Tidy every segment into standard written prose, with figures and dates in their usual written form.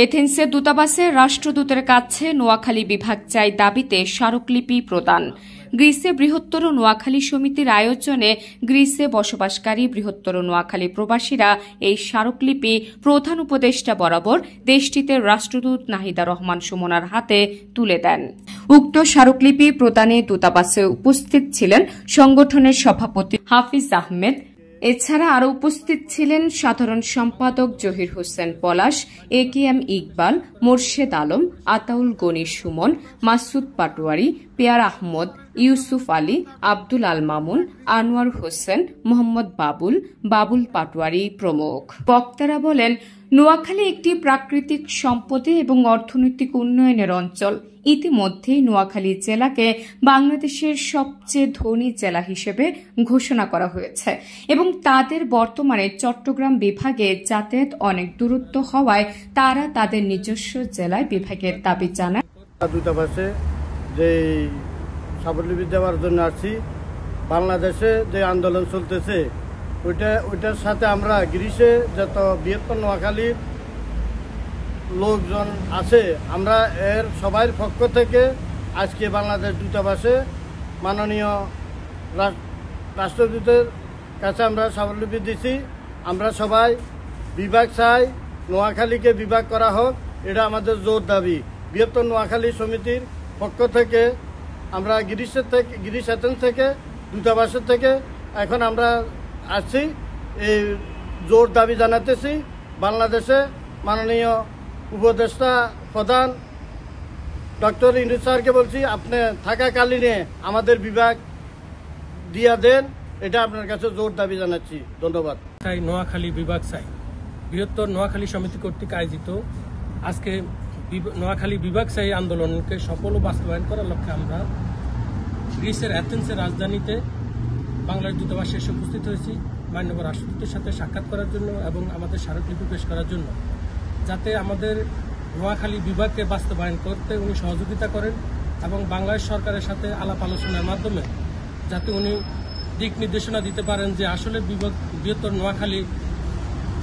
এথেন্সের দূতাবাসে রাষ্ট্রদূতের কাছে নোয়াখালী বিভাগ চাই দাবিতে স্মারকলিপি প্রদান। গ্রিসে বৃহত্তর নোয়াখালী সমিতির আয়োজনে গ্রিসে বসবাসকারী বৃহত্তর নোয়াখালী প্রবাসীরা এই স্মারকলিপি প্রধান উপদেষ্টা বরাবর দেশটিতে রাষ্ট্রদূত নাহিদা রহমান সুমনার হাতে তুলে দেন। উক্ত স্মারকলিপি প্রদানে দূতাবাসে উপস্থিত ছিলেন সংগঠনের সভাপতি হাফিজ আহমেদ। এছাড়া আরও উপস্থিত ছিলেন সাধারণ সম্পাদক জহির হোসেন পলাশ, AKM ইকবাল, মোর্শেদ আলম, আতাউল গনি সুমন, মাসুদ পাটোয়ারি, পেয়ার আহমদ, ইউসুফ আলী, আব্দুল আল মামুন, আনোয়ার হোসেন, মোহাম্মদ বাবুল পাটোয়ারি প্রমুখ। বক্তারা বলেন, নোয়াখালী একটি প্রাকৃতিক সম্পদে এবং অর্থনৈতিক উন্নয়নের অঞ্চল। ইতিমধ্যেই নোয়াখালী জেলাকে বাংলাদেশের সবচেয়ে ধনী জেলা হিসেবে ঘোষণা করা হয়েছে এবং তাদের বর্তমানে চট্টগ্রাম বিভাগে যাতায়াত অনেক দূরত্ব হওয়ায় তারা তাদের নিজস্ব জেলায় বিভাগের দাবি জানায়। দূতাবাসে যে স্মারকলিপি দেওয়ার জন্য আসছি, বাংলাদেশে যে আন্দোলন চলতেছে ওইটার সাথে আমরা গ্রিসে যত বৃহত্তর নোয়াখালীর লোকজন আছে, আমরা এর সবার পক্ষ থেকে আজকে বাংলাদেশ দূতাবাসে মাননীয় রাষ্ট্রদূতের কাছে আমরা স্মারকলিপি দিছি। আমরা সবাই বিভাগ চাই, নোয়াখালীকে বিভাগ করা হোক, এটা আমাদের জোর দাবি। বৃহত্তর নোয়াখালী সমিতির পক্ষ থেকে আমরা গ্রিস এথেন্স থেকে দূতাবাসের থেকে এখন আমরা আসছি, এই জোর দাবি জানাতেছি। বাংলাদেশে মাননীয় উপদেষ্টা প্রধান ডক্টর ইউনূস স্যারকে বলছি, আপনি থাকাকালীনে আমাদের বিভাগ দিয়া দেন, এটা আপনার কাছে জোর দাবি জানাচ্ছি। ধন্যবাদ। চাই নোয়াখালী বিভাগ চাই। বৃহত্তর নোয়াখালী সমিতি কর্তৃক আয়োজিত আজকে নোয়াখালী বিভাগ চাই আন্দোলনকে সফল ও বাস্তবায়ন করার লক্ষ্যে আমরা গ্রিসের অ্যাথেন্সের রাজধানীতে বাংলাদেশ দূতাবাসে এসে উপস্থিত হয়েছি মাননীয় রাষ্ট্রদূতের সাথে সাক্ষাৎ করার জন্য এবং আমাদের স্মারকলিপি পেশ করার জন্য, যাতে আমাদের নোয়াখালী বিভাগকে বাস্তবায়ন করতে উনি সহযোগিতা করেন এবং বাংলাদেশ সরকারের সাথে আলাপ আলোচনার মাধ্যমে যাতে উনি দিক নির্দেশনা দিতে পারেন যে আসলে বৃহত্তর নোয়াখালী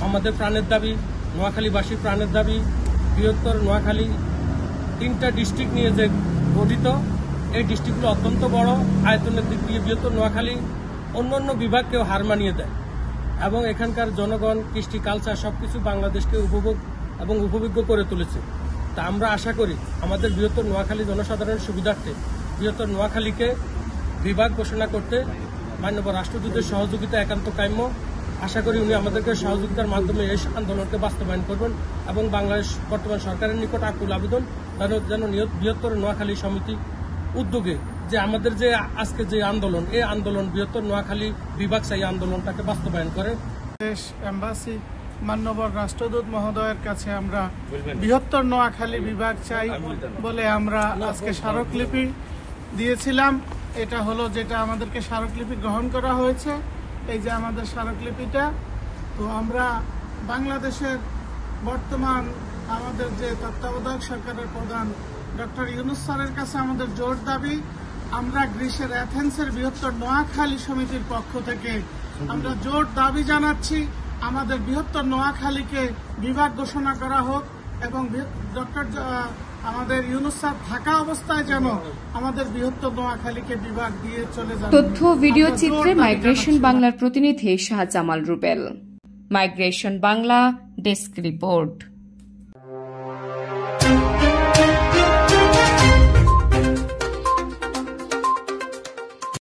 আমাদের প্রাণের দাবি, নোয়াখালীবাসীর প্রাণের দাবি। বৃহত্তর নোয়াখালী 3টা ডিস্ট্রিক্ট নিয়ে যে গঠিত, এই ডিস্ট্রিক্টগুলো অত্যন্ত বড়, আয়তনের দিক দিয়ে বৃহত্তর নোয়াখালী অন্যান্য বিভাগকেও হার মানিয়ে দেয় এবং এখানকার জনগণ, কৃষ্টি, কালচার সবকিছু বাংলাদেশকে উপভোগ এবং উপভোগ্য করে তুলেছে। তা আমরা আশা করি আমাদের বৃহত্তর নোয়াখালী জনসাধারণের সুবিধার্থে বৃহত্তর নোয়াখালীকে বিভাগ ঘোষণা করতে মাননীয় রাষ্ট্রদূতের সহযোগিতা একান্ত কাম্য। আশা করি উনি আমাদেরকে সহযোগিতার মাধ্যমে এই আন্দোলনকে বাস্তবায়ন করবেন এবং বাংলাদেশ বর্তমান সরকারের নিকট আকুল আবেদন যেন বৃহত্তর নোয়াখালী সমিতি উদ্যোগে যে আমাদের যে আজকে যে আন্দোলন, এই আন্দোলন বৃহত্তর নোয়াখালী বিভাগ চাই আন্দোলনটাকে বাস্তবায়ন করে। দেশ এম্বাসি মাননীয় রাষ্ট্রদূত মহোদয়ের কাছে আমরা বৃহত্তর নোয়াখালী বিভাগ চাই বলে আমরা আজকে স্মারকলিপি দিয়েছিলাম। এটা হলো যেটা আমাদেরকে স্মারকলিপি গ্রহণ করা হয়েছে, এই যে আমাদের স্মারকলিপিটা। তো আমরা বাংলাদেশের বর্তমান আমাদের যে তত্ত্বাবধায়ক সরকারের প্রধান ডক্টর ইউনূস স্যারের কাছে আমাদের জোর দাবি, আমরা গ্রিসের অ্যাথেন্সের বৃহত্তর নোয়াখালী সমিতির পক্ষ থেকে আমরা জোর দাবি জানাচ্ছি, আমাদের বৃহত্তর নোয়াখালীকে বিভাগ ঘোষণা করা হোক এবং ডক্টর আমাদের ইউনূস স্যার থাকা অবস্থায় যেন আমাদের বৃহত্তর নোয়াখালীকে বিভাগ দিয়ে চলে যায়। তথ্য ভিডিও চিত্রে মাইগ্রেশন বাংলার প্রতিনিধি Shahjamal Rubel. Migration Bangla desk report.